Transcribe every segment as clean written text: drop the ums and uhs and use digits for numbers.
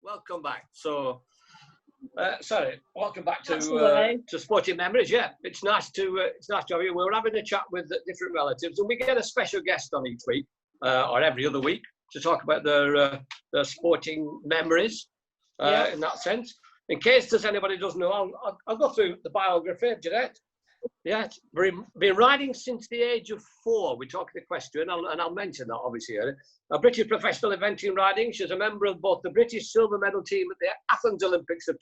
welcome back. So, welcome back to Sporting Memories. Yeah, it's nice to have you. We're having a chat with different relatives, and we get a special guest on each week or every other week to talk about their sporting memories. In that sense, in case there's anybody who doesn't know, I'll go through the biography of Jeanette. Yeah, been riding since the age of 4. We talked equestrian, and I'll mention that obviously. A British professional eventing riding. She's a member of both the British silver medal team at the Athens Olympics of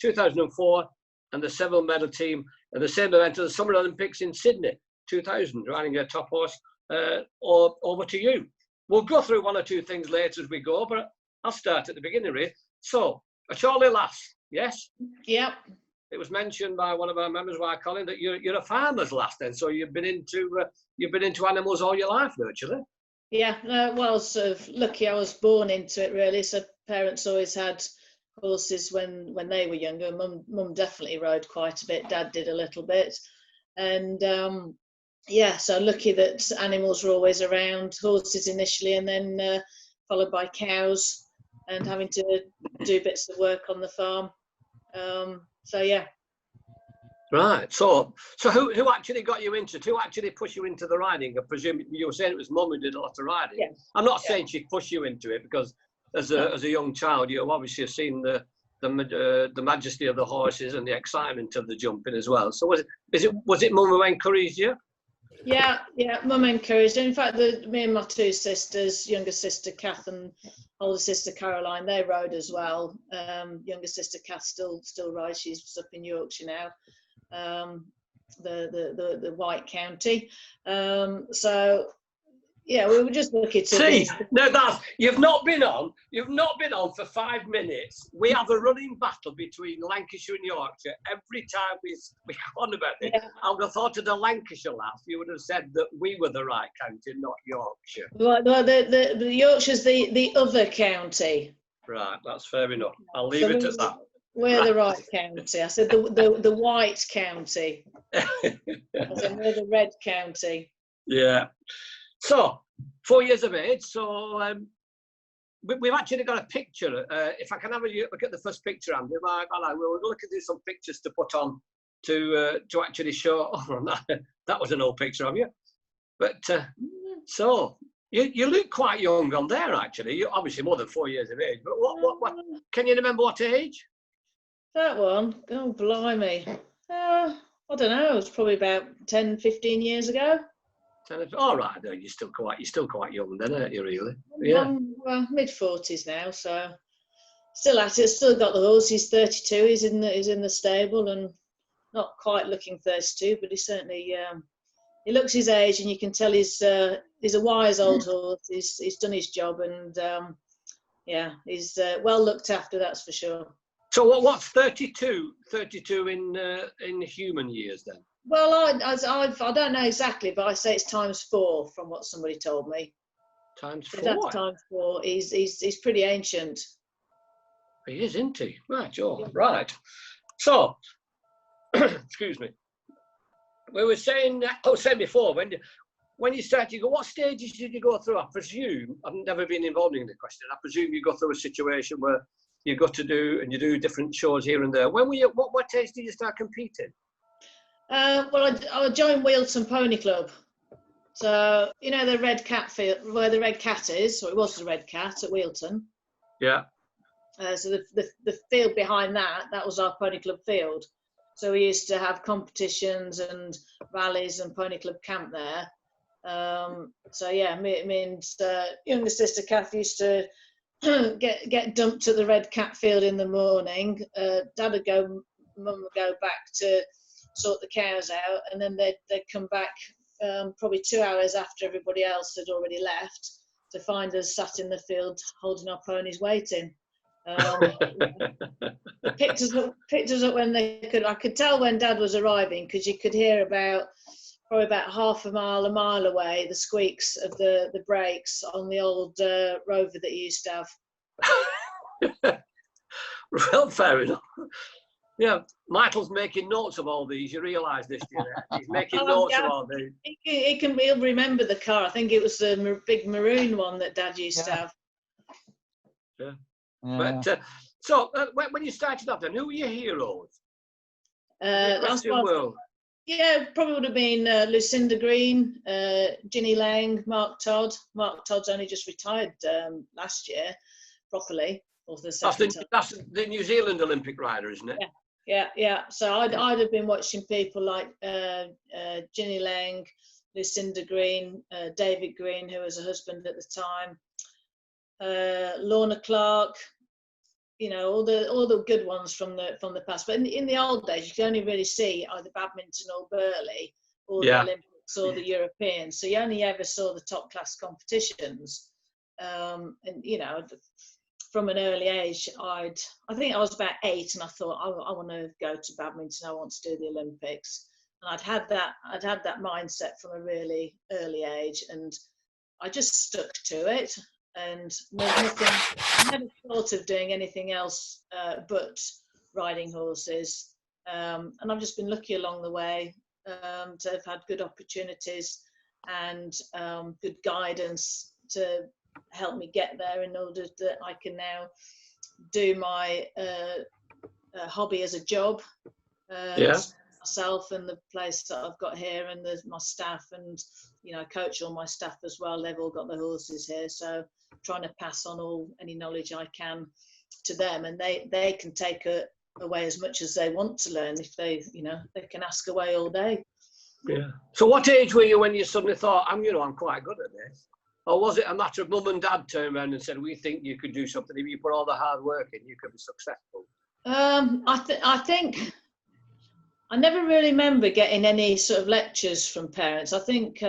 2004 and the silver medal team at the same event of the Summer Olympics in Sydney 2000, riding a top horse. Over to you. We'll go through one or two things later as we go, but I'll start at the beginning, really. So, a Chorley lass, yes? Yep. It was mentioned by one of our members, Colin, that you're a farmer's lass then, so you've been into animals all your life, virtually. Yeah, well, sort of lucky I was born into it, really. So parents always had horses when they were younger. Mum definitely rode quite a bit. Dad did a little bit, and so lucky that animals were always around. Horses initially, and then followed by cows, and having to do bits of work on the farm. So yeah. Right. So who actually got you into it? Who actually pushed you into the riding? I presume you were saying it was Mum who did a lot of riding. Yeah. I'm not saying she pushed you into it, because as a young child, you've obviously seen the majesty of the horses and the excitement of the jumping as well. So was it Mum who encouraged you? Yeah, Mum encouraged. In fact, me and my 2 sisters, younger sister Kath and older sister Caroline, they rode as well. Younger sister Kath still rides. She's up in Yorkshire now, the White County. So yeah, we were just lucky to see. No, you've not been on for 5 minutes. We have a running battle between Lancashire and Yorkshire every time we go on about it. Yeah. I would have thought of the Lancashire laugh. You would have said that we were the right county, not Yorkshire. Well, the Yorkshire's the other county. Right, that's fair enough. I'll leave it at that. We're the right county. I said the White County. I said we're the Red County. Yeah. So, 4 years of age. So, we've actually got a picture. If I can have a look at the first picture, Andy, we'll look at some pictures to put on to actually show. Oh, that was an old picture of you. But so you look quite young on there. Actually, you're obviously more than 4 years of age. But what can you remember what age? That one? Oh, blimey! I don't know. It was probably about 10, 15 years ago. All right, you're still quite young then, aren't you, really? Yeah. Well, mid-40s now, so still at it. Still got the horse. He's 32. He's in the stable, and not quite looking 32, but he certainly he looks his age, and you can tell he's a wise old horse. He's done his job, and he's well looked after. That's for sure. So what's 32 in human years then? Well, I don't know exactly, but I say it's ×4 from what somebody told me. ×4? That's ×4. He's pretty ancient. He is, isn't he? Right, Joe. Yeah. Right. So, excuse me. We were saying, before, when you started, you go, what stages did you go through? I presume, I've never been involved in the question, I presume you go through a situation where you got to do different shows here and there. When were you, what age did you start competing? Well, I joined Wealton Pony Club. So, you know, the Red Cat field, where the Red Cat is, or it was the Red Cat at Wealton. Yeah. So the field behind that was our Pony Club field. So we used to have competitions and rallies and Pony Club camp there. So yeah, me and younger sister Kath used to get dumped at the Red Cat field in the morning. Dad would go, Mum would go back to sort the cows out, and then they'd come back probably 2 hours after everybody else had already left to find us sat in the field holding our ponies waiting. They picked us up when they could. I could tell when Dad was arriving because you could hear probably about half a mile away the squeaks of the brakes on the old Rover that he used to have. Well, fair enough. Yeah, Michael's making notes of all these. You realise this, Jeanette? He's making notes of all these. He'll remember the car. I think it was the big maroon one that Dad used to have. Yeah. But so when you started off, then who were your heroes? That's what, yeah, probably would have been Lucinda Green, Ginny Lang, Mark Todd. Mark Todd's only just retired last year, properly, or the second time. That's the New Zealand Olympic rider, isn't it? Yeah. So I'd have been watching people like Ginny Lang, Lucinda Green, David Green, who was a husband at the time, Lorna Clark. You know, all the good ones from the past. But in the old days, you could only really see either badminton or Burley, or the Olympics or the Europeans. So you only ever saw the top class competitions. And you know, from an early age, I think I was about 8, and I thought I want to go to badminton. I want to do the Olympics. And I'd had that mindset from a really early age, and I just stuck to it. And there's nothing, I never thought of doing anything else but riding horses. And I've just been lucky along the way to have had good opportunities and good guidance to help me get there, in order that I can now do my hobby as a job. Myself and the place that I've got here, and my staff, and you know, I coach all my staff as well. They've all got their horses here, so trying to pass on any knowledge I can to them, and they can take away as much as they want to learn. If they can ask away all day. Yeah. So what age were you when you suddenly thought, I'm quite good at this? Or was it a matter of mum and dad turned around and said, we think you could do something, if you put all the hard work in, you could be successful? I think I never really remember getting any sort of lectures from parents. I think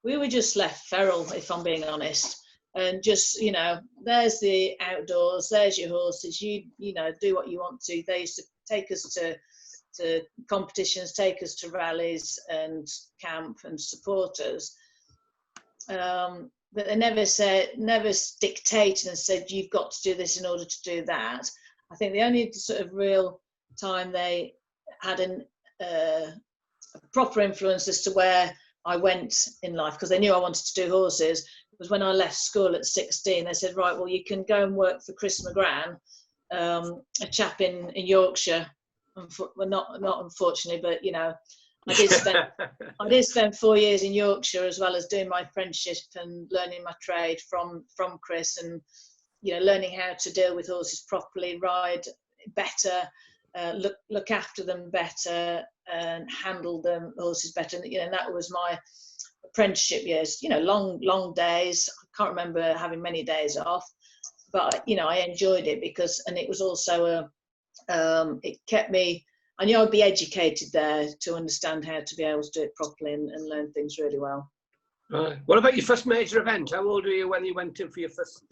we were just left feral, if I'm being honest. And just, you know, there's the outdoors, there's your horses, you know, do what you want to. They used to take us to competitions, take us to rallies and camp and support us. But they never dictated and said, you've got to do this in order to do that. I think the only sort of real time they had a proper influence as to where I went in life, because they knew I wanted to do horses, was when I left school at 16. They said, right, well, you can go and work for Chris McGran, a chap in Yorkshire. Well, not unfortunately, but you know, I did spend 4 years in Yorkshire, as well as doing my apprenticeship and learning my trade from Chris, and you know, learning how to deal with horses properly, ride better, look after them better, and handle them horses better. And, you know, that was my apprenticeship years. You know, long days. I can't remember having many days off, but you know, I enjoyed it and it was also it kept me. I knew I'd be educated there to understand how to be able to do it properly and learn things really well. Right. What about your first major event? How old were you when you went in for your first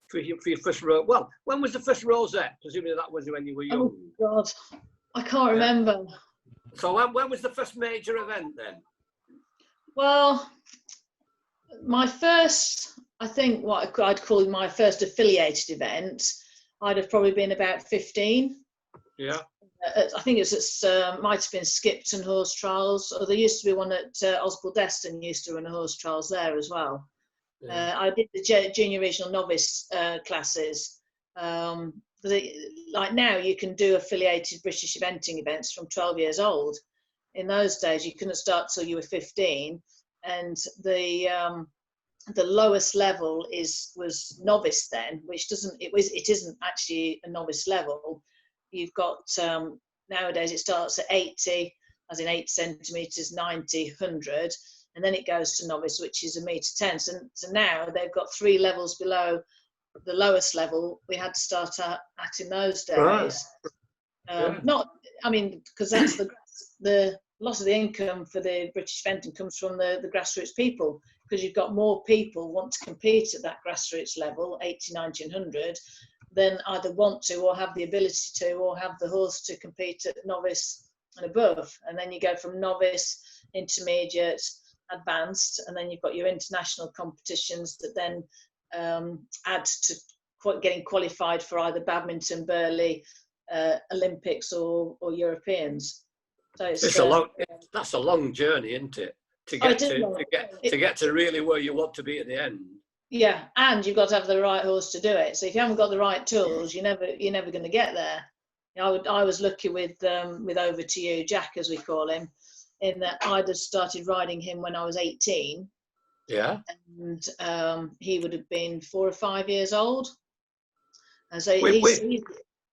for your first rose? Well, when was the first rosette? Presumably that was when you were young. Oh God, I can't remember. So when was the first major event then? Well, my first, I think what I'd call my first affiliated event, I'd have probably been about 15. Yeah. I think might have been Skipton Horse Trials, or there used to be one at Oswald Deston, used to run a horse trials there as well. Yeah. I did the junior regional novice classes. Like now, you can do affiliated British eventing events from 12 years old. In those days, you couldn't start till you were 15, and the lowest level was novice then, which it isn't actually a novice level. You've got nowadays it starts at 80, as in 8 centimetres, 90, 100, and then it goes to novice, which is 1.10 m. So now they've got 3 levels below the lowest level we had to start at in those days. Right. Not, I mean, because that's the lot of the income for the British eventing comes from the grassroots people, because you've got more people want to compete at that grassroots level, 80, 90 and 100, than either want to or have the ability to, or have the horse to compete at novice and above. And then you go from novice, intermediate, advanced, and then you've got your international competitions that then add to getting qualified for either badminton, Burley, Olympics or Europeans. So that's a long journey, isn't it? To get to really where you want to be at the end. Yeah, and you've got to have the right horse to do it. So if you haven't got the right tools, you're never going to get there. I was lucky with Over to You, Jack as we call him, in that I'd have started riding him when I was 18. Yeah. And he would have been 4 or 5 years old. And so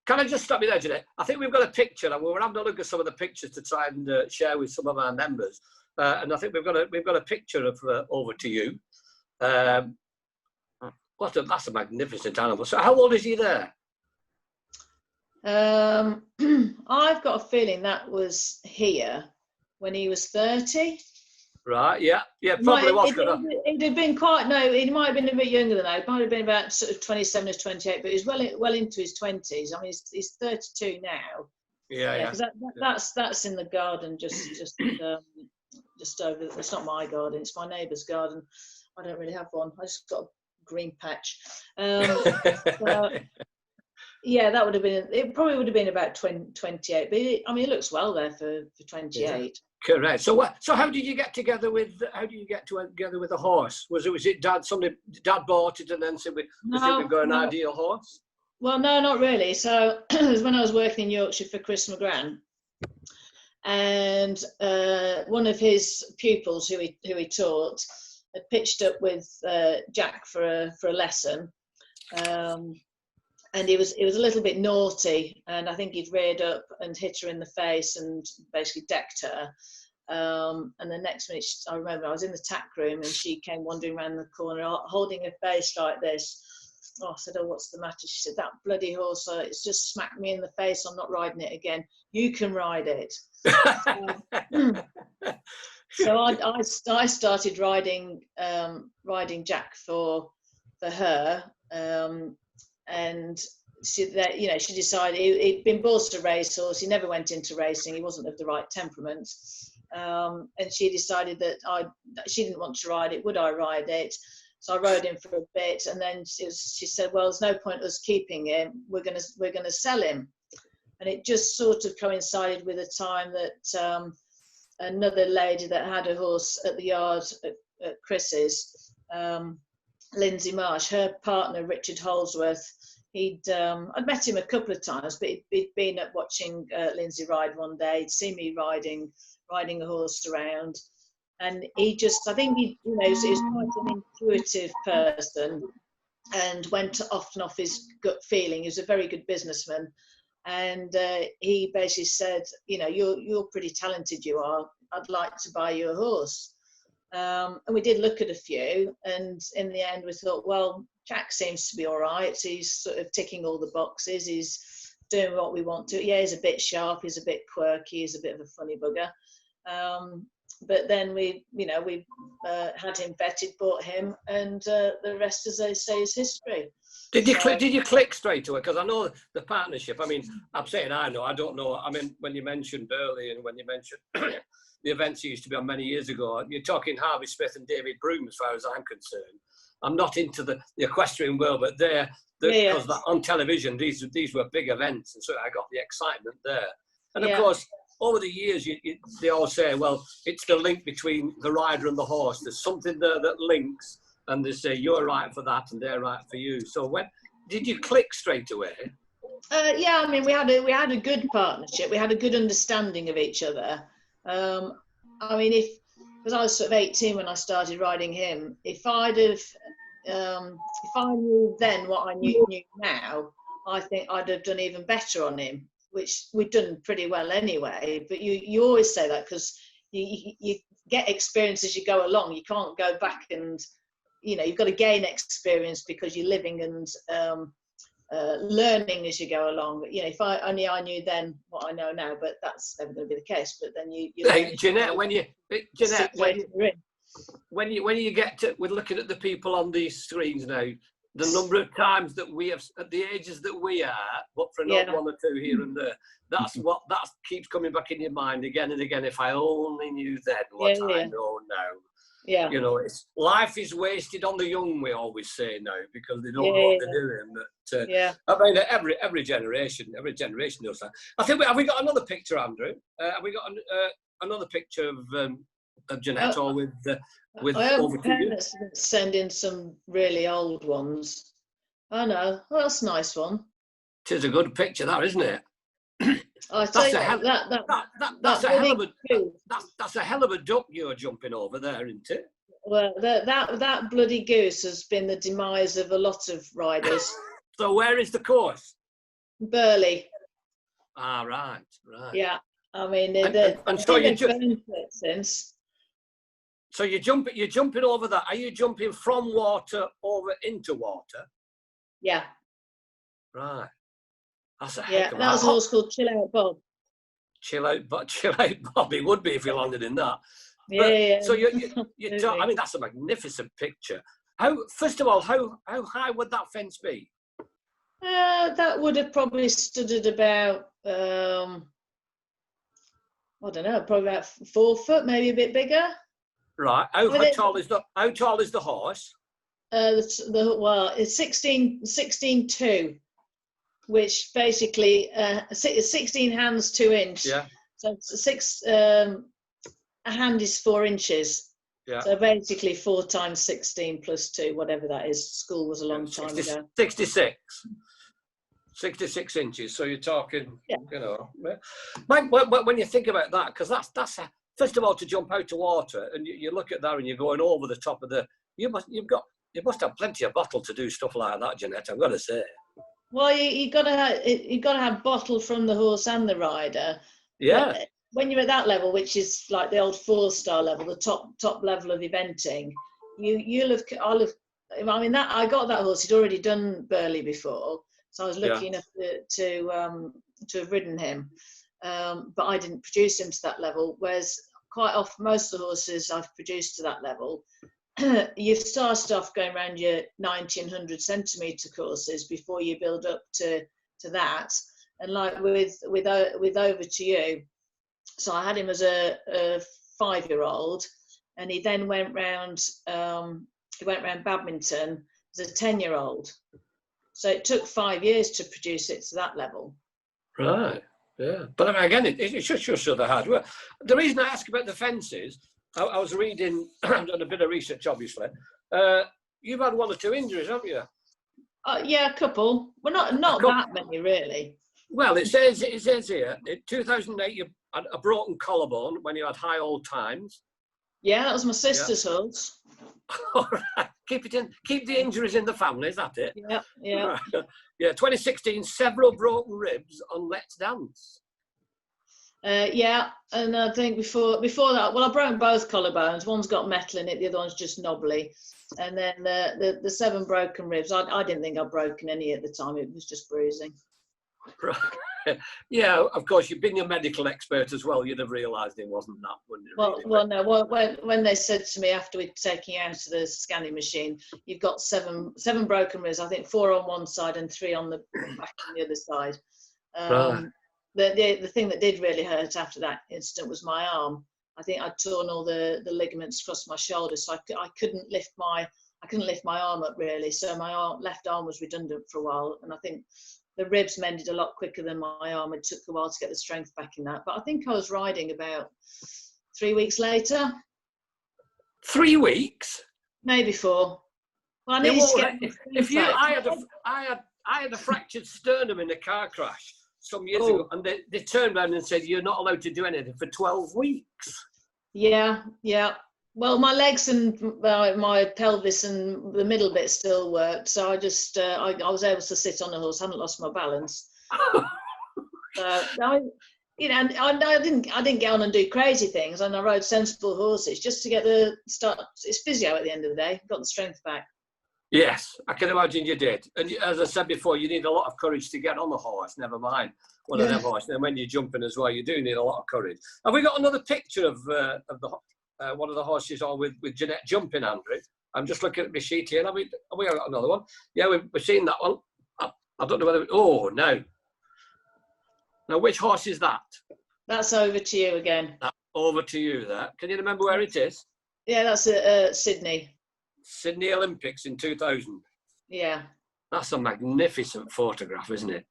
can I just stop you there, Jeanette? I think we've got a picture, and we're having a look at some of the pictures to try and share with some of our members. And I think we've got a picture of Over to You. That's a magnificent animal. So how old is he there? I've got a feeling that was here when he was 30. Right, yeah, probably was. He'd have been quite, no, he might have been a bit younger than that. He might have been about sort of 27 or 28, but he's well into his 20s. I mean, he's 32 now. Yeah. Because that's in the garden, just over. It's not my garden; it's my neighbour's garden. I don't really have one. I just got a green patch. Yeah, that would have been. It probably would have been about 28. But it looks well there for 28. Yeah. Correct. So how did you get together with? How do you get together with a horse? Was it Dad? Dad bought it and then said we've got an ideal horse. Well, no, not really. So it was when I was working in Yorkshire for Chris McGran, and one of his pupils who he taught had pitched up with Jack for a lesson. And he was a little bit naughty, and I think he'd reared up and hit her in the face and basically decked her. And the next minute, I remember I was in the tack room and she came wandering around the corner holding her face like this. Oh, I said, "Oh, what's the matter?" She said, "That bloody horse, it's just smacked me in the face. I'm not riding it again. You can ride it." So I started riding Jack for her. And she decided he'd been bought a racehorse. He never went into racing. He wasn't of the right temperament. And she decided that she didn't want to ride it. Would I ride it? So I rode him for a bit, and then she said, "Well, there's no point us keeping him. We're gonna sell him." And it just sort of coincided with a time that another lady that had a horse at the yard at Chris's. Lindsay Marsh, her partner Richard Holsworth, I'd met him a couple of times, but he'd been up watching Lindsay ride one day. He'd seen me riding a horse around, and he was quite an intuitive person, and went often off his gut feeling. He was a very good businessman, and he basically said, "You're pretty talented. You are. I'd like to buy you a horse." And we did look at a few, and in the end we thought, well, Jack seems to be all right. He's sort of ticking all the boxes. He's doing what we want to. Yeah, he's a bit sharp. He's a bit quirky. He's a bit of a funny bugger. But then we had him vetted, bought him, and the rest, as they say, is history. Did you click straight away? Because I know the partnership. I mean, I'm saying I know. I don't know. I mean, when you mentioned Burley and when you mentioned the events that used to be on many years ago, you're talking Harvey Smith and David Broom, as far as I'm concerned. I'm not into the equestrian world, but because on television, these were big events, and so I got the excitement there. And of course, over the years, they all say, well, it's the link between the rider and the horse. There's something there that links, and they say you're right for that, and they're right for you. So when did you click straight away? Yeah, I mean, we had a good partnership. We had a good understanding of each other. I mean, because I was sort of 18 when I started riding him, if I knew then what I knew now, I think I'd have done even better on him, which we'd done pretty well anyway. But you always say that because you get experience as you go along. You can't go back and, you've got to gain experience because you're living and learning as you go along. But if I knew then what I know now, but that's never going to be the case. But then you hey, Jeanette, when you get to, we're looking at the people on these screens now, the number of times that we have at the ages that we are, but for not one or two here and there, that keeps coming back in your mind again and again. If I only knew then what I know now. Yeah. It's life is wasted on the young, we always say now, because they don't know what they're doing. But I mean, every generation does that. I think have we got another picture, Andrew? Have we got another picture of Jeanette, or with I over hope to you? parents send in some really old ones. Oh no, well, that's a nice one. It is a good picture, that, isn't it? I tell you what, that's a hell of a duck you're jumping over there, isn't it? Well, that bloody goose has been the demise of a lot of riders. So where is the course? Burley. Ah, right. Yeah, I mean, so you since. So you're jumping over that. Are you jumping from water over into water? Yeah. Right. That's a heck of a... that was a horse called Chill Out Bob. Chill Out Bob. It would be if you landed in that. Yeah. So I mean, that's a magnificent picture. First of all, how high would that fence be? That would have probably stood at about I don't know, probably about 4 foot, maybe a bit bigger. Right. How tall is the horse? It's 16.2, which basically is 16 hands 2 inch. Yeah. So it's a hand is 4 inches. Yeah. So basically 4 times 16 plus 2, whatever that is. School was a long time ago. 66 inches. So you're talking, you know, when you think about that, because that's first of all, to jump out of water, and you look at that and you're going over the top of you must have plenty of bottle to do stuff like that, Jeanette, I've got to say. Well, you got to have bottle from the horse and the rider. Yeah. But when you're at that level, which is like the old 4-star level, the top level of eventing, I got that horse. He'd already done Burley before, so I was lucky enough to have ridden him. But I didn't produce him to that level, whereas quite often most of the horses I've produced to that level, you've started off going around your 90 and 100 centimetre courses before you build up to that. And like with Over to You, so I had him as a 5-year-old, and he then went round badminton as a 10-year-old. So it took 5 years to produce it to that level. Right. Yeah, but I mean, again, it should have hard work. The reason I ask about the fences, I was reading, I've done a bit of research, obviously. You've had 1 or 2 injuries, haven't you? Yeah, a couple. Well, not that many, really. Well, it says here, in 2008, you had a broken collarbone when you had high old times. Yeah, that was my sister's horse. All right. Keep the injuries in the family, is that it? Yeah. Right. Yeah, 2016, several broken ribs on Let's Dance. Yeah, and I think before that, well, I broke both collarbones. One's got metal in it, the other one's just knobbly. And then the 7 broken ribs, I didn't think I'd broken any at the time. It was just bruising. Right. Yeah, of course, you've been your medical expert as well. You'd have realised it wasn't that, wouldn't you? Well, no. When they said to me after we'd taken you out of the scanning machine, you've got 7 broken ribs. I think 4 on one side and 3 on the back on the other side. Right. The thing that did really hurt after that incident was my arm. I think I'd torn all the ligaments across my shoulder, so I couldn't lift my arm up really. So my left arm was redundant for a while, and I think the ribs mended a lot quicker than my arm. It took a while to get the strength back in that. But I think I was riding about 3 weeks later. 3 weeks? Maybe 4. Well, I had a fractured sternum in a car crash some years ago, and they turned around and said, you're not allowed to do anything for 12 weeks. Yeah. Well, my legs and my pelvis and the middle bit still worked, so I just I was able to sit on the horse. I hadn't lost my balance. I didn't get on and do crazy things, and I rode sensible horses just to get the start. It's physio at the end of the day. Got the strength back. Yes, I can imagine you did. And as I said before, you need a lot of courage to get on the horse. Never mind one of them horses. And when you're jumping as well, you do need a lot of courage. Have we got another picture of the one of the horses on with Jeanette jumping, Andrew? I'm just looking at my sheet here. Have we got another one? Yeah, we've seen that one. I don't know whether... Oh, no. Now, which horse is that? That's Over to You again. Over to You there. Can you remember where it is? Yeah, that's Sydney. Sydney Olympics in 2000. Yeah. That's a magnificent photograph, isn't it?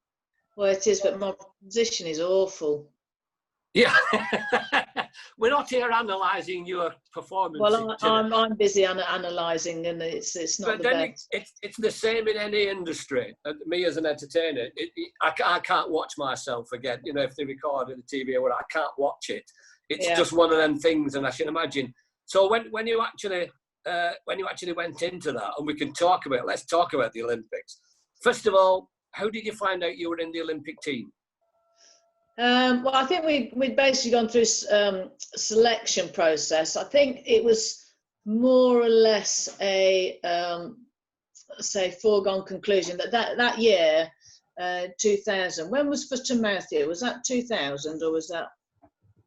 Well, it is, but my position is awful. Yeah. We're not here analysing your performance. Well, I'm busy analysing, and it's not the best. It's the same in any industry. Me as an entertainer, I can't watch myself again. You know, if they record on the TV or whatever, I can't watch it. It's just one of them things, and I can imagine. So when you actually went into that, and we can talk about, let's talk about the Olympics. First of all, how did you find out you were in the Olympic team? Well, I think we'd basically gone through selection process. I think it was more or less a say foregone conclusion that year, 2000. When was foot and mouth year? Was that 2000 or was that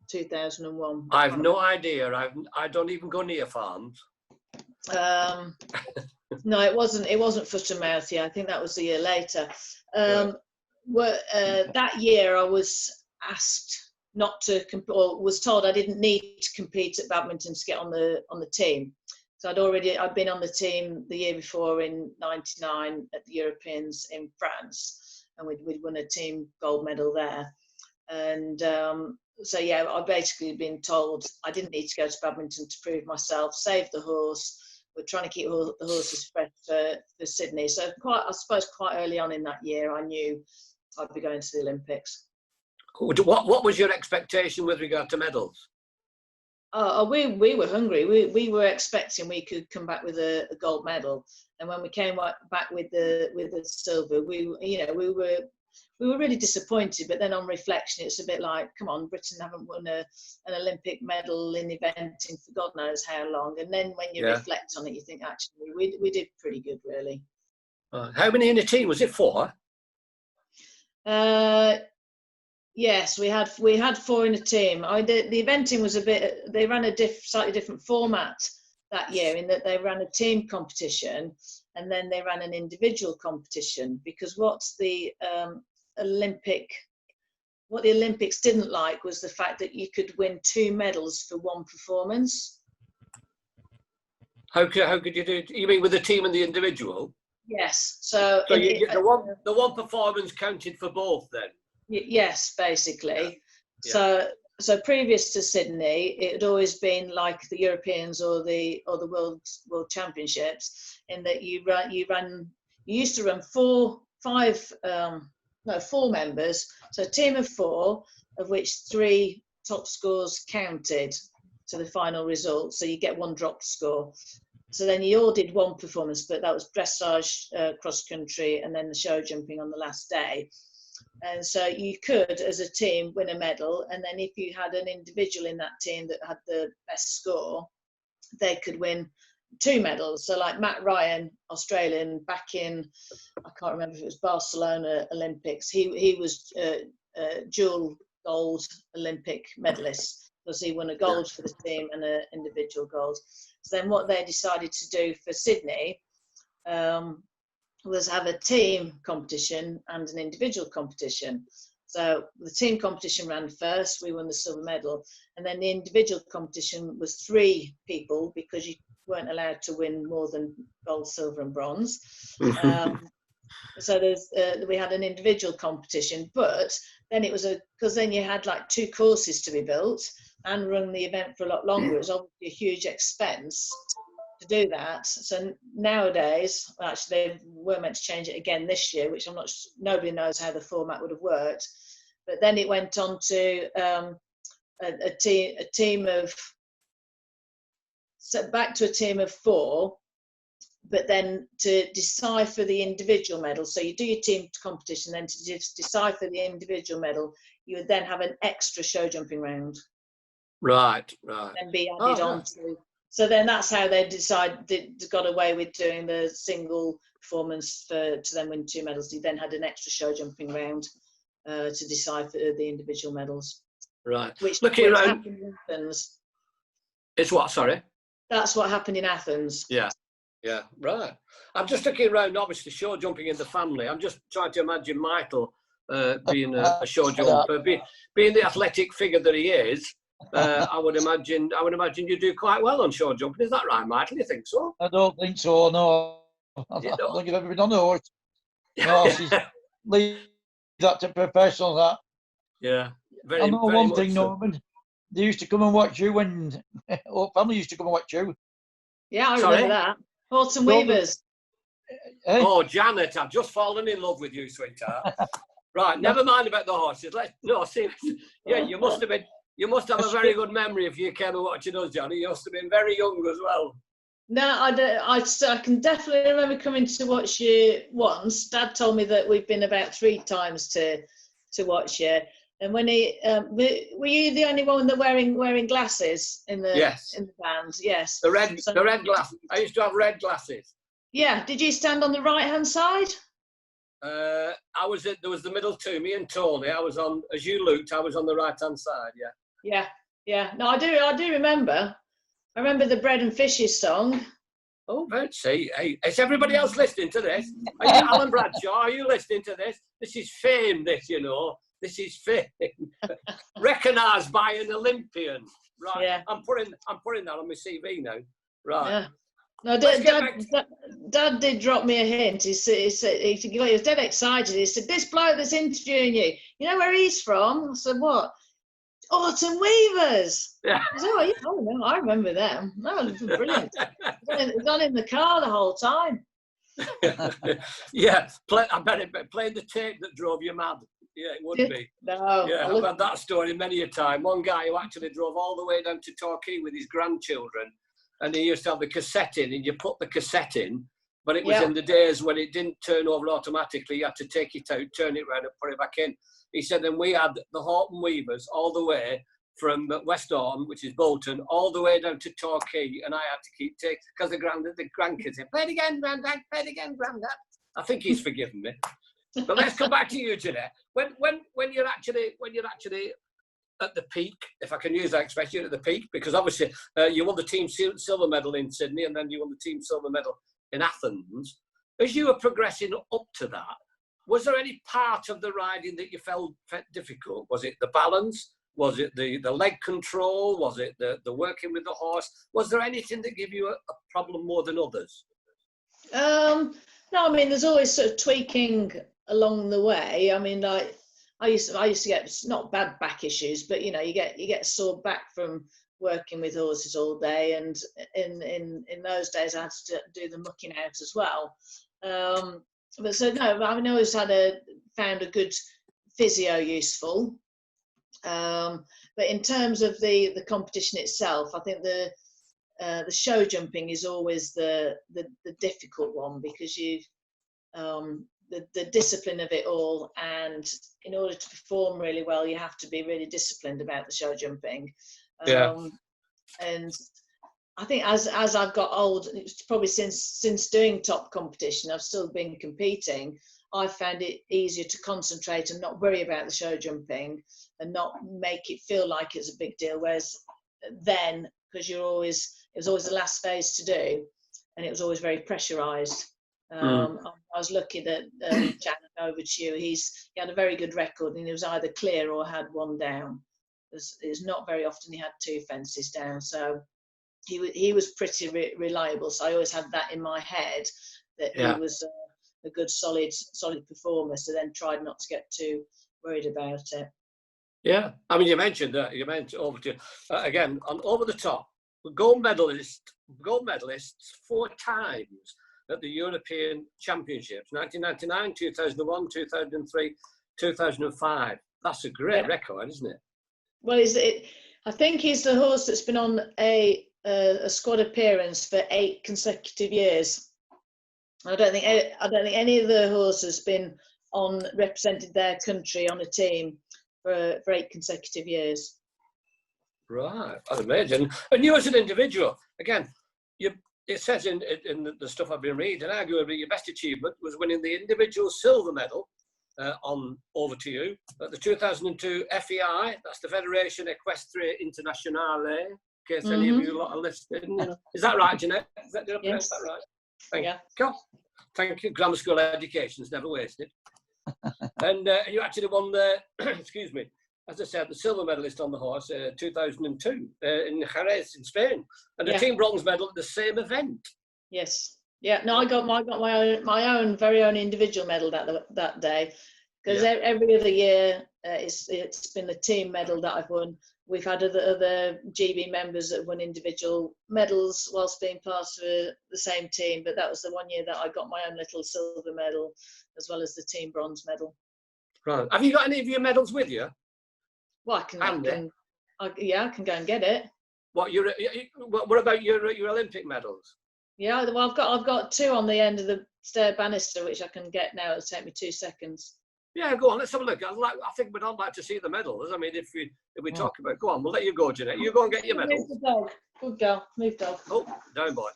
2001? I've no idea. I don't even go near farms. No, it wasn't foot and mouth year. I think that was the year later. That year I was asked not to or was told I didn't need to compete at badminton to get on the team. So I'd been on the team the year before in '99 at the Europeans in France, and we'd won a team gold medal there. And so yeah, I'd basically been told I didn't need to go to badminton to prove myself, save the horse. We're trying to keep the horses fresh for Sydney. So I suppose quite early on in that year, I knew I'd be going to the Olympics. What was your expectation with regard to medals? We were hungry. We were expecting we could come back with a gold medal, and when we came back with the silver, we were really disappointed. But then on reflection, it's a bit like, come on, Britain haven't won an Olympic medal in eventing for God knows how long. And then when you reflect on it, you think actually we did pretty good, really. How many in a team? Was it 4? Yes, we had 4 in a team. The eventing was they ran a slightly different format that year, in that they ran a team competition and then they ran an individual competition, because what the Olympics didn't like was the fact that you could win 2 medals for one performance. How could you do it? You mean with the team and the individual? Yes. The one performance counted for both then? Yes, basically. Yeah. So previous to Sydney, it had always been like the Europeans or the World Championships, in that you used to run 4 members, so a team of 4, of which 3 top scores counted to the final result. So you get 1 drop score. So then you all did 1 performance, but that was dressage, cross country, and then the show jumping on the last day. And so you could, as a team, win a medal. And then if you had an individual in that team that had the best score, they could win 2 medals. So like Matt Ryan, Australian, back in, I can't remember if it was Barcelona Olympics, he was dual gold Olympic medalist, because he won a gold for the team and an individual gold. So then what they decided to do for Sydney was have a team competition and an individual competition. So the team competition ran first, we won the silver medal, and then the individual competition was 3 people, because you weren't allowed to win more than gold, silver and bronze. So we had an individual competition, but then it was because then you had like 2 courses to be built and run the event for a lot longer. It was obviously a huge expense to do that. So nowadays, actually, they were meant to change it again this year, which nobody knows how the format would have worked. But then it went on to back to a team of 4, but then to decipher the individual medal. So you do your team competition, then to decipher the individual medal, you would then have an extra show jumping round. Right. And be added on to. So then that's how they got away with doing the single performance to then win 2 medals. You then had an extra show jumping round to decipher the individual medals. Right. Which happened in Athens. It's what, sorry? That's what happened in Athens. Yeah, right. I'm just looking around, obviously, show jumping in the family. I'm just trying to imagine Michael being a show jumper, being the athletic figure that he is. I would imagine you do quite well on show jumping. Is that right, Michael? You think so? I don't think so. No, I don't think I've ever been on a horse. No, she's leave that to professionals. That. Yeah. Very, I know very one much thing, so. Norman. They used to come and watch you when our family used to come and watch you. Yeah, I Sorry? remember that. Autumn Well, Weavers. Eh? Oh, Janet, I've just fallen in love with you, sweetheart. Right, never mind about the horses. Seriously. Yeah, you must have a very good memory if you came and watching us, Johnny. You must have been very young as well. No, I don't. I can definitely remember coming to watch you once. Dad told me that we've been about 3 times to watch you. And when he were you the only one that wearing glasses in the band? Yes. The red glasses. I used to have red glasses. Yeah. Did you stand on the right-hand side? There was the middle two, me and Tony. I was on, as you looked, I was on the right-hand side. Yeah. Yeah. No, I do remember. I remember the bread and fishes song. Oh, let's see. Hey, is everybody else listening to this? Are you Alan Bradshaw? Are you listening to this? This is fame, this, you know. This is fame. Recognised by an Olympian. Right. Yeah. I'm putting that on my CV now. Right. Yeah. No, Dad did drop me a hint. He was dead excited. He said, "This bloke that's interviewing you know where he's from?" I said, "What?" Autumn Weavers. Yeah. I said, "Oh, yeah, I remember them. No, it was brilliant. It was on in the car the whole time." Yeah, I bet it played the tape that drove you mad. Yeah, it would be. No. Yeah, I've had that story many a time. One guy who actually drove all the way down to Torquay with his grandchildren, and he used to have the cassette in, and you put the cassette in, but it was in the days when it didn't turn over automatically. You had to take it out, turn it round, and put it back in. He said, and we had the Horton Weavers all the way from West Horton, which is Bolton, all the way down to Torquay, and I had to keep taking, because the grandkids said, "Play it again, Grandad, play it again, Grandad." I think he's forgiven me. But let's come back to you, Jeanette. When you're actually at the peak, if I can use that expression, at the peak, because obviously you won the team silver medal in Sydney, and then you won the team silver medal in Athens. As you were progressing up to that, was there any part of the riding that you felt difficult? Was it the balance? Was it the leg control? Was it the working with the horse? Was there anything that gave you a problem more than others? No, I mean, there's always sort of tweaking along the way. I mean, like I used to get not bad back issues, but you get sore back from working with horses all day, and in those days I had to do the mucking out as well. But so no, I mean, I always found a good physio useful. But in terms of the competition itself, I think the show jumping is always the difficult one, because the discipline of it all, and in order to perform really well, you have to be really disciplined about the show jumping. And I think as I've got old, it's probably since doing top competition, I've still been competing. I found it easier to concentrate and not worry about the show jumping, and not make it feel like it's a big deal. Whereas then, because it was always the last phase to do, and it was always very pressurised. I was lucky that Janet over to you. He had a very good record, and he was either clear or had one down. It's not very often he had 2 fences down, so he was pretty reliable. So I always had that in my head, that he was a good solid performer. So then tried not to get too worried about it. Yeah, I mean, you mentioned over to again on Over the Top, gold medalists 4 times at the European Championships, 1999, 2001, 2003, 2005. That's a great record, isn't it? Well, I think he's the horse that's been on a squad appearance for 8 consecutive years. I don't think any of the horses been represented their country on a team for 8 consecutive years. Right, that's amazing. And you as an individual, again, it says in the stuff I've been reading, arguably your best achievement was winning the individual silver medal on Over to You at the 2002 FEI, that's the Federation Equestre Internationale, in case any of you lot are listening. Is that right, Jeanette? Did I pronounce that right? Thank you. Grammar school education's never wasted. And you actually won the, excuse me, as I said, the silver medalist on the horse, 2002 in Jerez in Spain, and the team bronze medal at the same event. Yes. Yeah. No, I got my own very own individual medal that day, because every other year it's been the team medal that I've won. We've had other GB members that have won individual medals whilst being part of the same team, but that was the one year that I got my own little silver medal as well as the team bronze medal. Right. Have you got any of your medals with you? Well, I can go and get it. What about your Olympic medals? Yeah, well, I've got 2 on the end of the stair banister, which I can get now. It'll take me 2 seconds. Yeah, go on. Let's have a look. I think we'd all like to see the medals. I mean, if we talk about, go on, we'll let you go, Jeanette. You go and get your medals. Move the dog. Good girl. Move dog. Oh, down boy.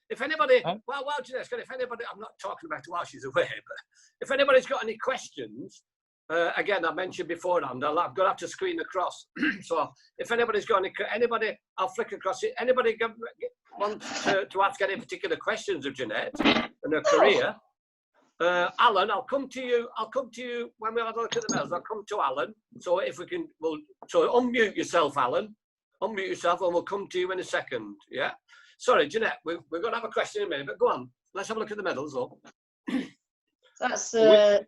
If anybody, well, Jeanette, if anybody, I'm not talking about while she's away, but if anybody's got any questions, again, I mentioned beforehand, I'm going to have to screen across. So if anybody's got anybody, I'll flick across it. Anybody wants to ask any particular questions of Jeanette and her career? Alan, I'll come to you when we have a look at the medals. I'll come to Alan. So if we can, so unmute yourself, Alan. Unmute yourself, and we'll come to you in a second. Yeah. Sorry, Jeanette, we're going to have a question in a minute, but go on. Let's have a look at the medals, though. That's the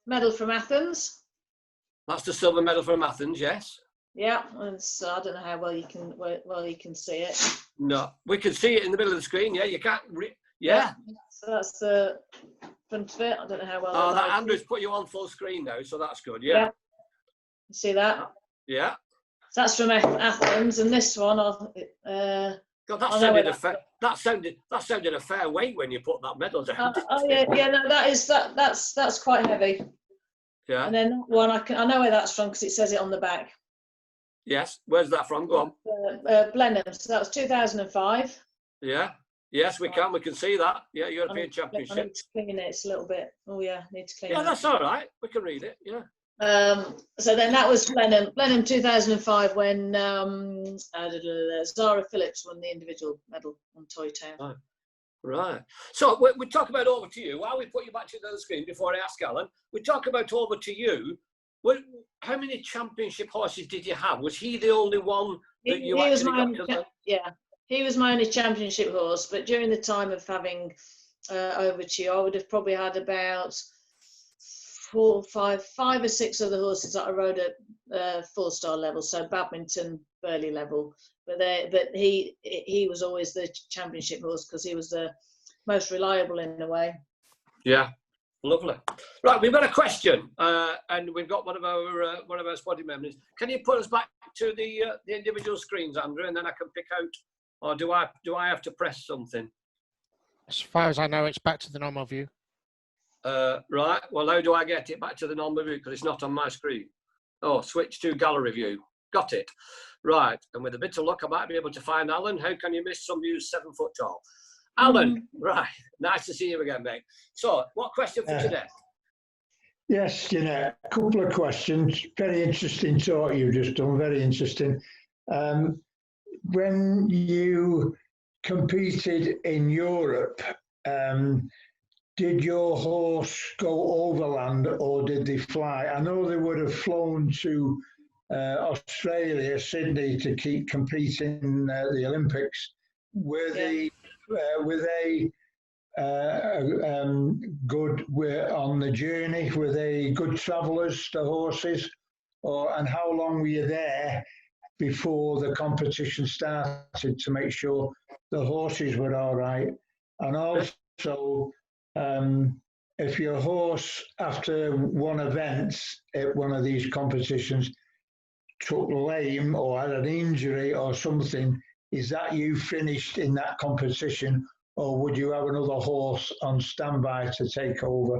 medal from Athens. That's the silver medal from Athens, yes. Yeah, and so I don't know how well you can see it. No, we can see it in the middle of the screen. Yeah, you can't. Yeah. So that's the front of it. I don't know how well. Oh, that Andrew's put you on full screen now, so that's good. Yeah. You see that? Yeah. So that's from Athens, and this one, God, that sounded a fair weight when you put that medal down. No, that's quite heavy. Yeah. And then that one, I know where that's from because it says it on the back. Yes. Where's that from? Go on. Blenheim. So that was 2005. Yeah. Yes, we can. We can see that. Yeah, European Championship. I need to clean it. It's a little bit. Oh yeah, need to clean it. Yeah, that's all right. We can read it. Yeah. So then that was Blenheim 2005 when Zara Phillips won the individual medal on Toy Town. Right. So we talk about over to you. While we put you back to the screen before I ask Alan, we talk about over to you. How many championship horses did you have? Was he the only one that you actually got to? Yeah, he was my only championship horse. But during the time of having over to you, I would have probably had about 5 or 6 other horses that I rode at 4-star level, so badminton, Burley level. But he was always the championship horse because he was the most reliable in a way. Yeah, lovely. Right, we've got a question, and we've got one of our spotting members. Can you put us back to the individual screens, Andrew, and then I can pick out, or do I have to press something? As far as I know, it's back to the normal view. Right. Well, how do I get it back to the normal view? Because it's not on my screen. Oh, switch to gallery view. Got it. Right. And with a bit of luck, I might be able to find Alan. How can you miss some views 7 foot tall? Alan, right. Nice to see you again, mate. So, what question for today? Yes, Jeanette, a couple of questions. Very interesting talk you've just done. Very interesting. When you competed in Europe, did your horse go overland or did they fly? I know they would have flown to Australia, Sydney, to keep competing in the Olympics. Were they good on the journey? Were they good travellers, the horses? And how long were you there before the competition started to make sure the horses were all right? And also, if your horse, after one event at one of these competitions, took lame or had an injury or something, is that you finished in that competition, or would you have another horse on standby to take over?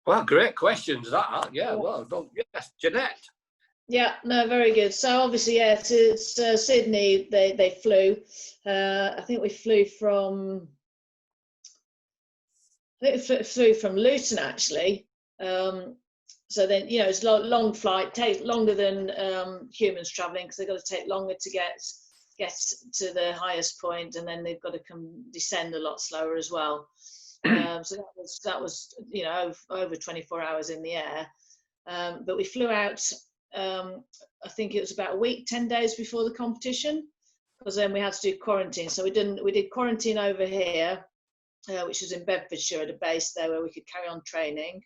Well, great questions. Well, yes, Jeanette. Yeah, no, very good. So obviously, yeah, to Sydney, they flew. I think we flew from. Flew from Luton actually. So then, it's a long flight, takes longer than humans travelling because they've got to take longer to get to the highest point, and then they've got to descend a lot slower as well. So that was over 24 hours in the air. But we flew out. I think it was about a week, 10 days before the competition, because then we had to do quarantine. So we did quarantine over here. Which was in Bedfordshire at a base there where we could carry on training.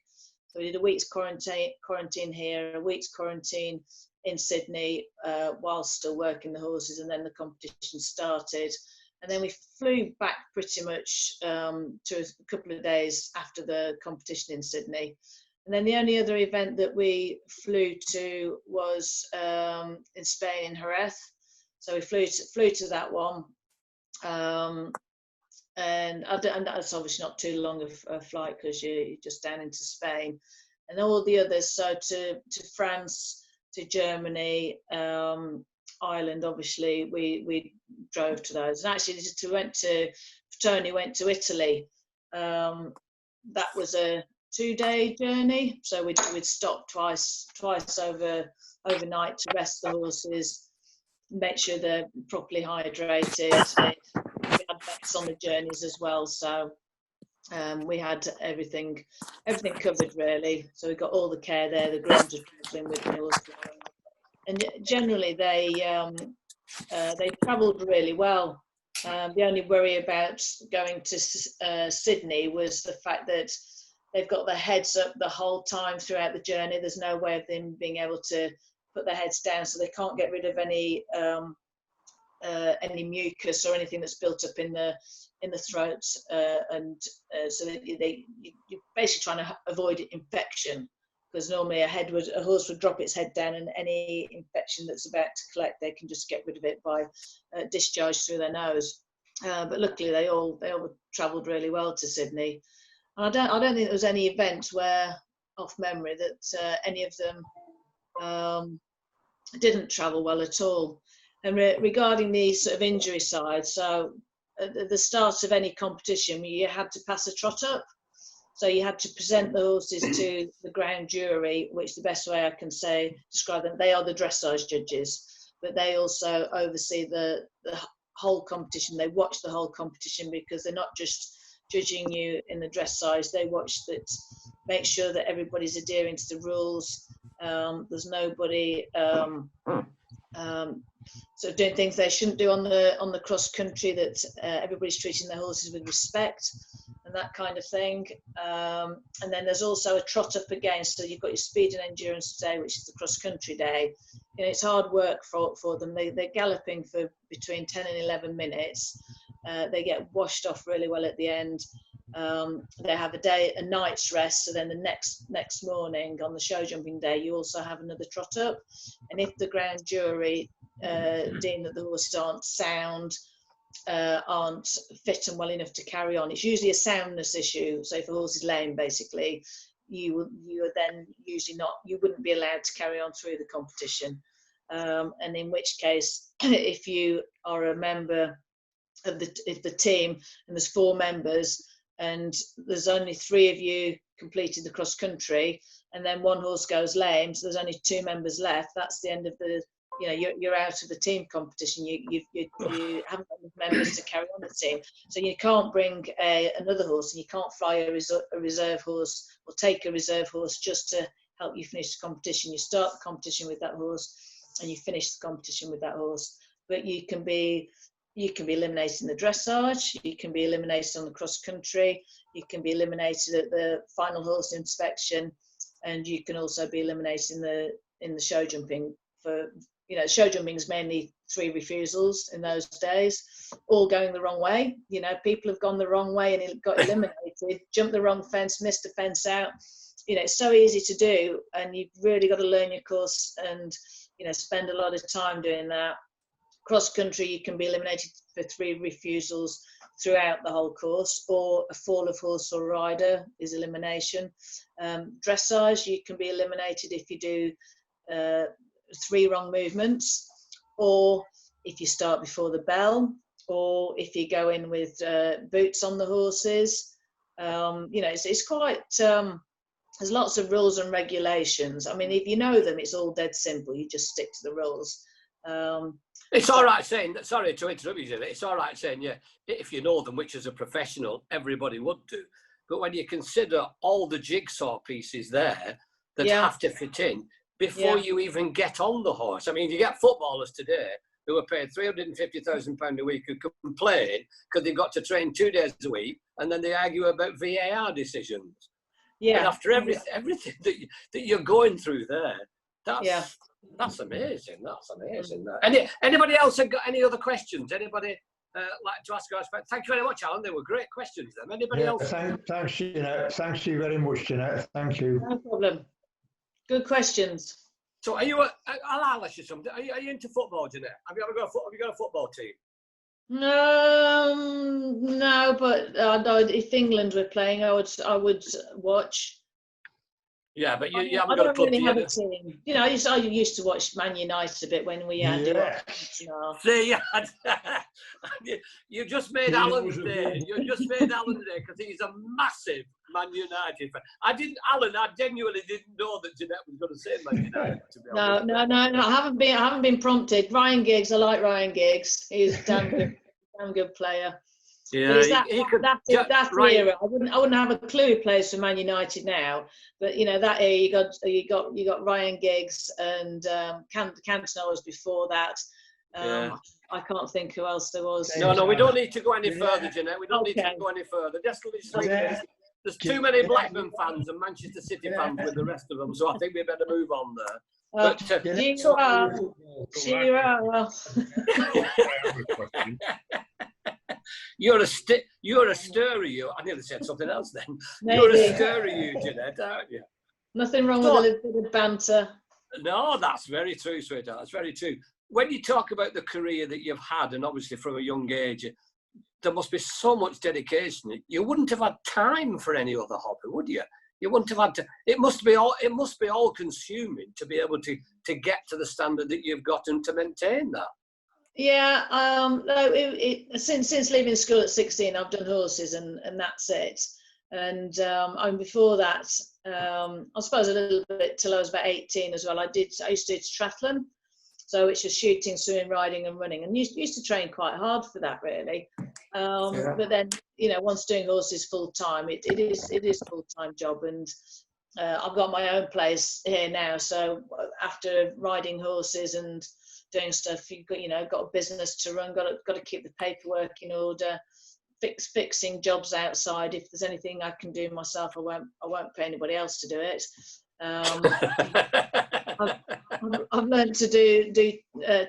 So we did a week's quarantine here, a week's quarantine in Sydney while still working the horses, and then the competition started. And then we flew back pretty much to a couple of days after the competition in Sydney. And then the only other event that we flew to was in Spain, in Jerez. So we flew to that one. And that's obviously not too long of a flight because you're just down into Spain. And all the others, so to France, to Germany, Ireland, obviously, we drove to those. And actually, Tony went to Italy. That was a 2-day journey. So we'd stop twice overnight to rest the horses, make sure they're properly hydrated. We had vets on the journeys as well, so we had everything covered really. So we got all the care there. The grooms are travelling with the horse, and generally they travelled really well. The only worry about going to Sydney was the fact that they've got their heads up the whole time throughout the journey. There's no way of them being able to put their heads down, so they can't get rid of any mucus or anything that's built up in the throat, so that you're basically trying to avoid infection, because normally a horse would drop its head down, and any infection that's about to collect, they can just get rid of it by discharge through their nose. But luckily they all travelled really well to Sydney. And I don't think there was any event where, off memory, that any of them didn't travel well at all. And regarding the sort of injury side, so at the start of any competition, you had to pass a trot up. So you had to present the horses to the ground jury, which the best way I can describe them, they are the dressage judges, but they also oversee the whole competition. They watch the whole competition, because they're not just judging you in the dressage, they watch that, make sure that everybody's adhering to the rules. There's nobody sort of doing things they shouldn't do on the cross country, that everybody's treating their horses with respect and that kind of thing. And then there's also a trot up again, so you've got your speed and endurance day, which is the cross country day. You know, it's hard work for them. They're galloping for between 10 and 11 minutes. They get washed off really well at the end. They have a night's rest, so then the next morning on the show jumping day, you also have another trot up. And if the ground jury deem that the horses aren't sound, aren't fit and well enough to carry on, it's usually a soundness issue. So if a horse is lame, basically, you are then usually you wouldn't be allowed to carry on through the competition. And in which case, if you are a member of the team, and there's 4 members, and there's only 3 of you completed the cross country, and then 1 horse goes lame, so there's only 2 members left, that's the end of the, you're out of the team competition. You haven't got enough members to carry on the team, so you can't bring another horse, and you can't fly a reserve horse or take a reserve horse just to help you finish the competition. You start the competition with that horse, and you finish the competition with that horse. But you can be eliminated in the dressage, you can be eliminated on the cross country, you can be eliminated at the final horse inspection, and you can also be eliminated in the show jumping. For show jumping is mainly 3 refusals in those days, all going the wrong way. People have gone the wrong way and got eliminated, jumped the wrong fence, missed a fence out. It's so easy to do, and you've really got to learn your course and spend a lot of time doing that. Cross country, you can be eliminated for 3 refusals throughout the whole course, or a fall of horse or rider is elimination. Dressage, you can be eliminated if you do 3 wrong movements, or if you start before the bell, or if you go in with boots on the horses. It's quite, there's lots of rules and regulations. I mean, if you know them, it's all dead simple. You just stick to the rules. It's all right saying, sorry to interrupt you, Jeanette, it's all right saying, yeah, if you know them, which as a professional, everybody would do. But when you consider all the jigsaw pieces there that have to fit in before you even get on the horse. I mean, you get footballers today who are paid £350,000 a week who complain because they've got to train 2 days a week, and then they argue about VAR decisions. Yeah. And after everything that you're going through there, that's amazing. That's amazing. Anybody else have got any other questions? Anybody like to ask us? Thank you very much, Alan. They were great questions. Then anybody else? Thanks, Jeanette. Thanks you very much, Jeanette. Thank you. No problem. Good questions. So, are you? I'll ask you something. Are you into football, Jeanette? Have you got a football team? No, but if England were playing, I would watch. Yeah, but you haven't I got a don't club really have a team. team. You know, I used to watch Man United a bit when we had. See, you just made Alan's day. You just made Alan's day because he's a massive Man United fan. I genuinely didn't know that Jeanette was going to say Man United. To be honest. No. I haven't been prompted. Ryan Giggs, I like Ryan Giggs. He's a damn good player. Yeah, that's the era. I wouldn't have a clue who plays for Man United now. But you know that era, you got Ryan Giggs and Cantona was before that. I can't think who else there was. No, we don't need to go any further, Jeanette. We don't need to go any further. There's too many Blackburn fans and Manchester City fans with the rest of them, so I think we better move on there. But You're a stirrer, you. I nearly said something else then. Maybe. You're a stirrer, you, Jeanette, aren't you? Nothing wrong with a little bit of banter. No, that's very true, sweetheart. That's very true. When you talk about the career that you've had, and obviously from a young age, there must be so much dedication. You wouldn't have had time for any other hobby, would you? You wouldn't have had to. It must be all consuming to be able to get to the standard that you've got and to maintain that. Yeah, since leaving school at 16, I've done horses and that's it. And before that, I suppose a little bit till I was about 18 as well. I used to do triathlon, so which was shooting, swimming, riding, and running, and used to train quite hard for that, really. But then, once doing horses full time, it is full time job, and I've got my own place here now. So after riding horses and doing stuff, you've got a business to run, got to keep the paperwork in order, fixing jobs outside. If there's anything I can do myself, I won't pay anybody else to do it. I've learned to do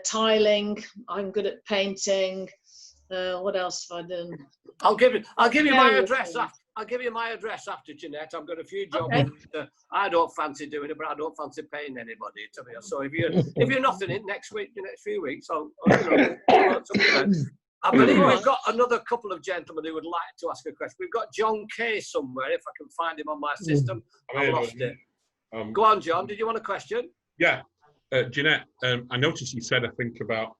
tiling. I'm good at painting. What else have I done? I'll give you my address. I'll give you my address after, Jeanette. I've got a few jobs. Okay. I don't fancy doing it, but I don't fancy paying anybody to be. So if you're not in it next week, the next few weeks, I believe we've got another couple of gentlemen who would like to ask a question. We've got John Kay somewhere. If I can find him on my system, I've lost it. Go on, John. Did you want a question? Yeah, Jeanette. I noticed you said, I think about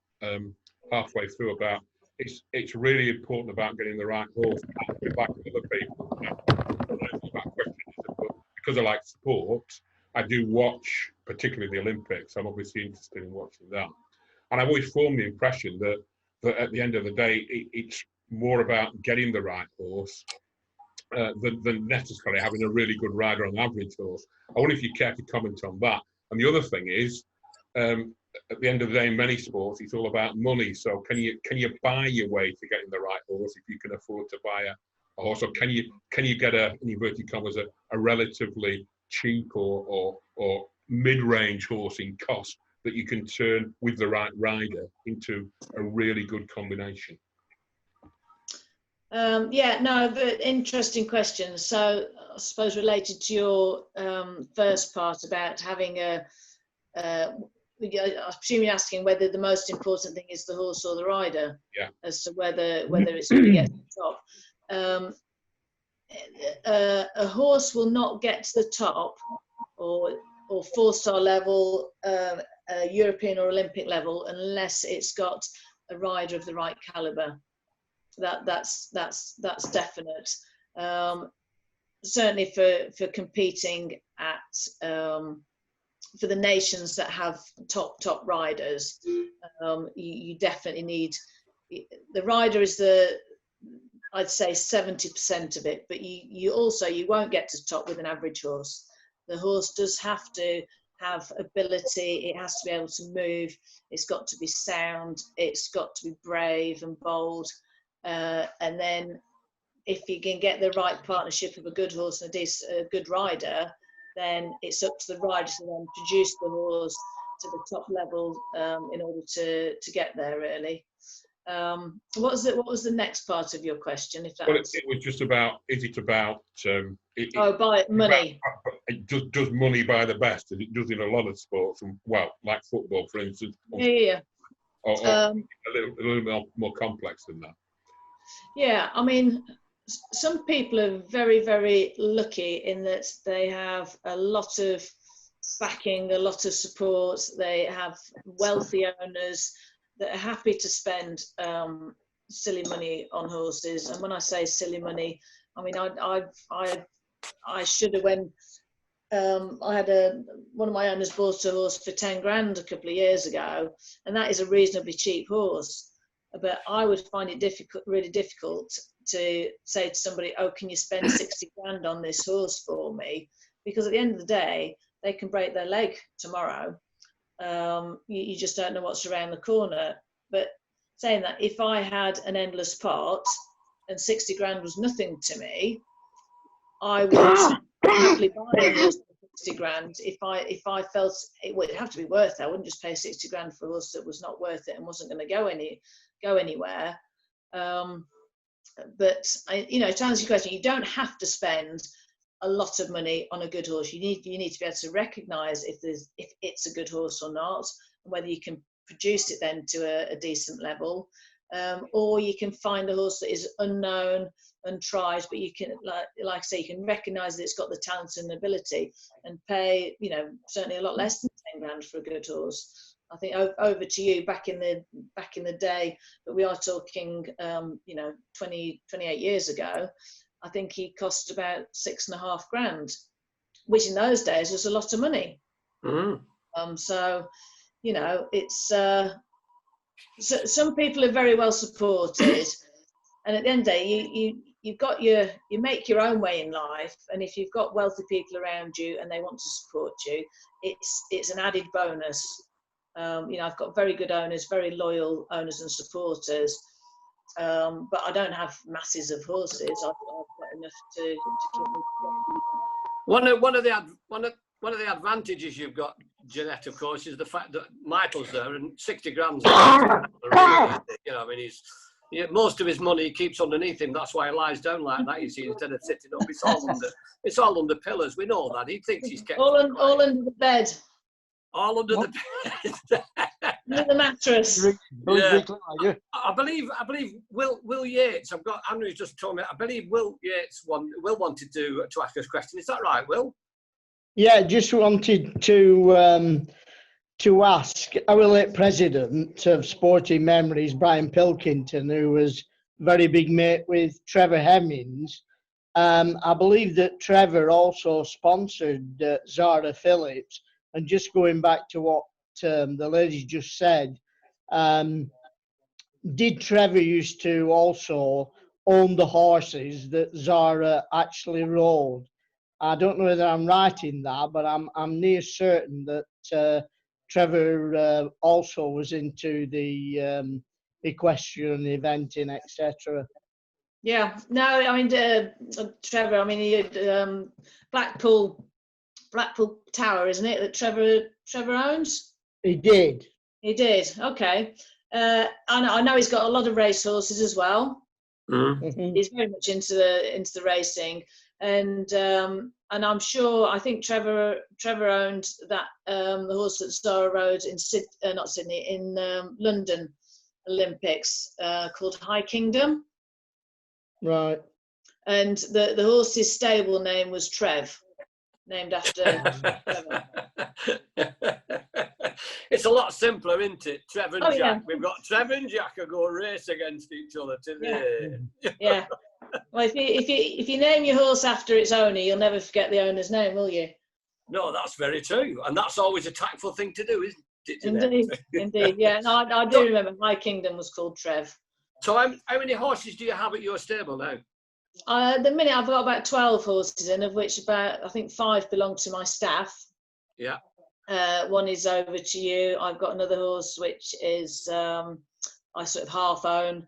halfway through, about it's really important about getting the right horse back with other people. Because I like sport, I do watch, particularly the Olympics. I'm obviously interested in watching that, and I've always formed the impression that at the end of the day, it's more about getting the right horse than necessarily having a really good rider on average horse. I wonder if you care to comment on that. And the other thing is, at the end of the day, in many sports, it's all about money. So can you buy your way to getting the right horse if you can afford to buy a horse, or can you get in inverted commas a relatively cheap or mid-range horse in cost that you can turn with the right rider into a really good combination? But interesting question. So I suppose related to your first part about having I presume you're asking whether the most important thing is the horse or the rider. Yeah. As to whether it's going to get to the top. A horse will not get to the top or 4-star level, European or Olympic level, unless it's got a rider of the right caliber. That's definite. Certainly for competing at for the nations that have top riders, you definitely need the rider is I'd say 70% of it, but you won't get to the top with an average horse. The horse does have to have ability, it has to be able to move, it's got to be sound, it's got to be brave and bold, and then if you can get the right partnership of a good horse and a good rider, then it's up to the rider to then produce the horse to the top level in order to get there, really. What was the next part of your question? If that well, it was just about, is it about buy money? Does money buy the best? As it does in a lot of sports, and well, like football, for instance. Yeah. Or a little bit more complex than that. Yeah, I mean, some people are very, very lucky in that they have a lot of backing, a lot of support. They have wealthy owners that are happy to spend silly money on horses. And when I say silly money, I mean I should have, when I had one of my owners bought a horse for 10 grand a couple of years ago, and that is a reasonably cheap horse. But I would find it really difficult to say to somebody, oh, can you spend 60 grand on this horse for me? Because at the end of the day, they can break their leg tomorrow. You just don't know what's around the corner. But saying that, if I had an endless pot and 60 grand was nothing to me, I would happily buy a horse for 60 grand if I felt it would have to be worth it. I wouldn't just pay 60 grand for a horse that was not worth it and wasn't going to go anywhere. But to answer your question, you don't have to spend a lot of money on a good horse. You need to be able to recognise if it's a good horse or not, and whether you can produce it then to a decent level, or you can find a horse that is unknown, untried, but you can, like I say, you can recognise that it's got the talent and ability, and pay, certainly a lot less than 10 grand for a good horse. I think over to you back in the day, but we are talking 28 years ago. I think he cost about 6.5 grand, which in those days was a lot of money. So it's so some people are very well supported, and at the end of the day, you make your own way in life, and if you've got wealthy people around you and they want to support you, it's an added bonus. I've got very good owners, very loyal owners and supporters, but I don't have masses of horses. I've got enough to keep me. One of the advantages you've got, Jeanette, of course, is the fact that Michael's there, and 60 grand's most of his money he keeps underneath him. That's why he lies down like that, you see, instead of sitting up. It's all under pillars. We know that. He thinks he's kept all under the bed. All under the bed. Under the mattress. Yeah. I believe Will Yates, I've got Andrew's just told me, I believe Will Yates wanted to ask us a question. Is that right, Will? Yeah, just wanted to ask our late president of Sporting Memories, Brian Pilkington, who was very big mate with Trevor Hemmings. I believe that Trevor also sponsored Zara Phillips. And just going back to what the lady just said, did Trevor used to also own the horses that Zara actually rode? I don't know whether I'm right in that, but I'm near certain that Trevor also was into the equestrian eventing, etc. Yeah, no, I mean Trevor. I mean he had Blackpool Tower, isn't it, that Trevor owns? He did. He did. Okay. I know he's got a lot of race horses as well. Mm-hmm. He's very much into the racing, and I'm sure, I think Trevor owned that the horse that Zara rode in London Olympics called High Kingdom. Right. And the horse's stable name was Trev, named after Trevor. It's a lot simpler, isn't it? Trevor and Jack. Yeah. We've got Trevor and Jack who go race against each other today. Yeah. Well, if you name your horse after its owner, you'll never forget the owner's name, will you? No, that's very true, and that's always a tactful thing to do, isn't it? Indeed. Yeah. No, I do remember My Kingdom was called Trev. So, how many horses do you have at your stable now? At the minute, I've got about 12 horses in, of which about, I think, 5 belong to my staff. Yeah. One is over to you. I've got another horse which is I sort of half own,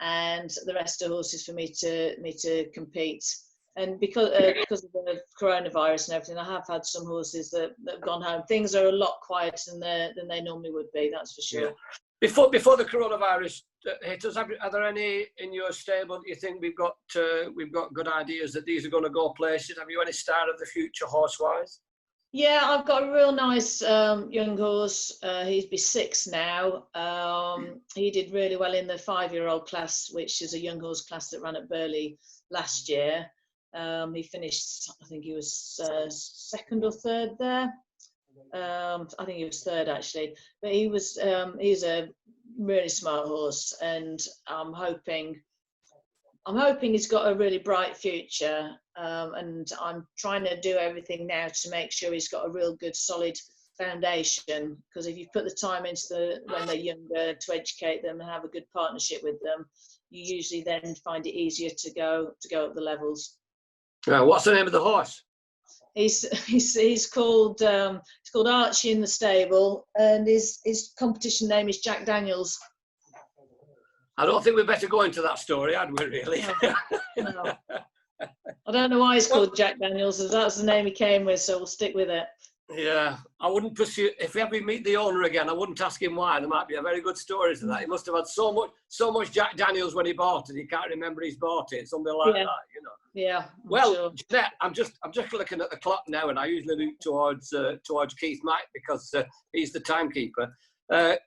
and the rest are horses for me to compete. And because of the coronavirus and everything, I have had some horses that have gone home. Things are a lot quieter than they normally would be. That's for sure. Yeah. Before the coronavirus hit us, are there any in your stable that you think we've got good ideas that these are going to go places? Have you any star of the future horse-wise? Yeah, I've got a real nice young horse. He'd be 6 now. He did really well in the 5-year-old class, which is a young horse class that ran at Burley last year. He finished, I think he was 2nd or 3rd there. I think he was 3rd actually, but he's a really smart horse, and I'm hoping he's got a really bright future, and I'm trying to do everything now to make sure he's got a real good solid foundation, because if you put the time into when they're younger to educate them and have a good partnership with them, you usually then find it easier to go up the levels. What's the name of the horse? He's called Archie in the stable, and his competition name is Jack Daniels. I don't think we'd better go into that story, had we really? No. I don't know why he's called Jack Daniels, as that's the name he came with, so we'll stick with it. Yeah, I wouldn't pursue. If we ever meet the owner again, I wouldn't ask him why. There might be a very good story to that. He must have had so much Jack Daniels when he bought it, he can't remember he's bought it. Something like that, you know. Yeah. Well, sure. Jeanette, I'm just looking at the clock now, and I usually look towards Keith Mike because he's the timekeeper.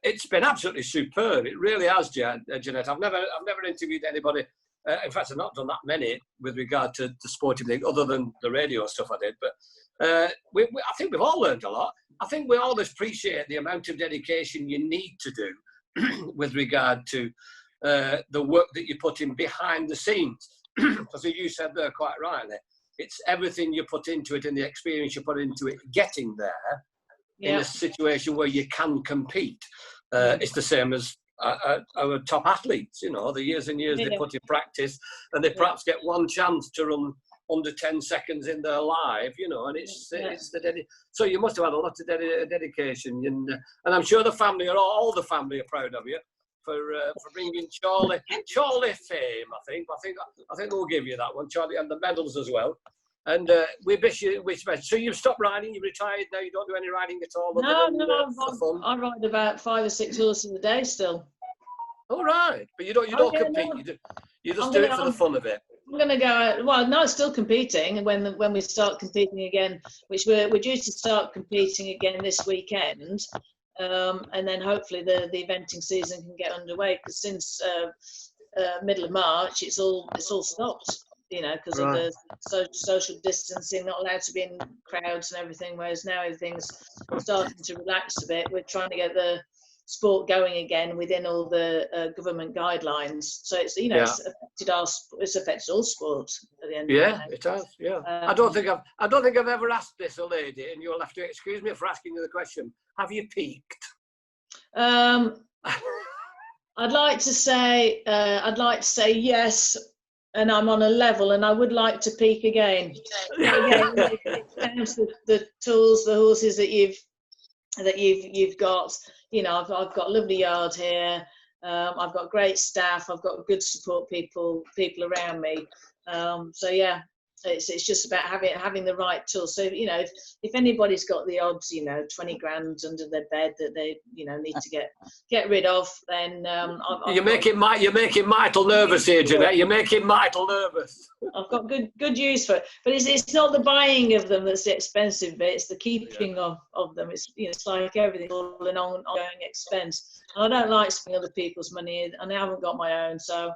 It's been absolutely superb. It really has, Jeanette. I've never interviewed anybody. In fact, I've not done that many with regard to the sporting thing, other than the radio stuff I did. But I think we've all learned a lot. I think we all appreciate the amount of dedication you need to do with regard to the work that you put in behind the scenes. Because as you said there quite rightly, it's everything you put into it and the experience you put into it, getting there in a situation where you can compete. It's the same as our top athletes, you know, the years and years they put in practice, and they perhaps get one chance to run under 10 seconds in their life, you know, and it's the so you must have had a lot of dedication, and I'm sure the family all the family are proud of you for bringing Chorley fame. I think we'll give you that one, Charlie, and the medals as well. And we wish you best. So you've stopped riding, you've retired now, you don't do any riding at all? No, I ride about 5 or 6 horses a day still. All right, but you don't compete. You just do it for the fun of it. I'm going to go out. Well, no, still competing. When we start competing again, which we're due to start competing again this weekend, and then hopefully the eventing season can get underway. Because since middle of March, it's all stopped. You know, because of the social distancing, not allowed to be in crowds and everything. Whereas now everything's starting to relax a bit. We're trying to get the sport going again within all the government guidelines. So it's it's affected all sport at the end. Yeah, of the day. It has. Yeah, I don't think I've ever asked this a lady, and you'll have to excuse me for asking you the question. Have you peaked? I'd like to say yes. And I'm on a level, and I would like to peak again. It's down to the tools, the horses that you've got. You know, I've got a lovely yard here. I've got great staff. I've got good support people around me. So yeah, it's just about having the right tools. So you know, if anybody's got the odds, 20 grand under their bed that they need to get rid of, then you're making Michael nervous here, Jeanette. You're making Michael nervous. I've got good use for it, but it's not the buying of them that's the expensive bit. It's the keeping of them. It's like everything, all an ongoing expense. And I don't like spending other people's money, and I haven't got my own, so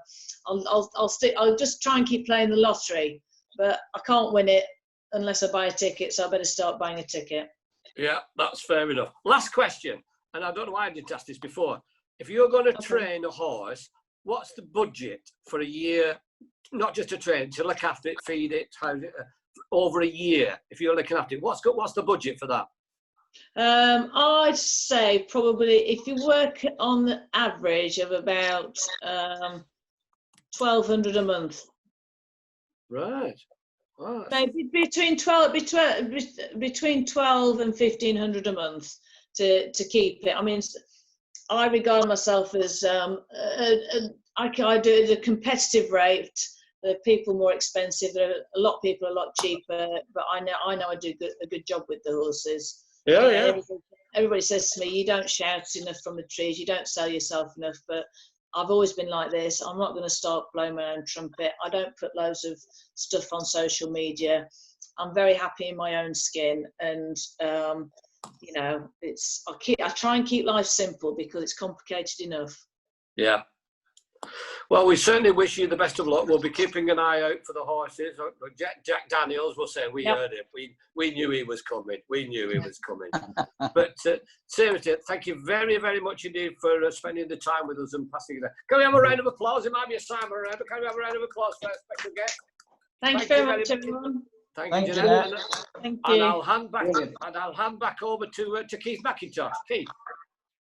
I'll just try and keep playing the lottery. But I can't win it unless I buy a ticket, so I better start buying a ticket. Yeah, that's fair enough. Last question, and I don't know why I didn't ask this before. If you're going to train a horse, what's the budget for a year? Not just to train, to look after it, feed it, over a year. If you're looking after it, what's the budget for that? I'd say probably if you work on the average of about $1,200 a month. Right. Wow. Maybe between 12 and $1,500 a month to keep it. I mean, I regard myself as I do the competitive rate. The people more expensive. A lot of people are a lot cheaper, but I know I do a good job with the horses. Yeah. Everybody says to me, you don't shout enough from the trees, you don't sell yourself enough, but I've always been like this. I'm not going to start blowing my own trumpet. I don't put loads of stuff on social media. I'm very happy in my own skin, and you know, I try and keep life simple because it's complicated enough. Yeah. Well, we certainly wish you the best of luck. We'll be keeping an eye out for the horses. Jack Daniels will say we heard him. We knew he was coming. We knew he was coming. But seriously, thank you very, very much indeed for spending the time with us and passing it. Can we have a round of applause? It might be a Simon round, but can we have a round of applause for our special guest? Thank you very much, everyone. Thank you, Jeanette. Thank And you. I'll hand back over to Keith McIntosh. Keith.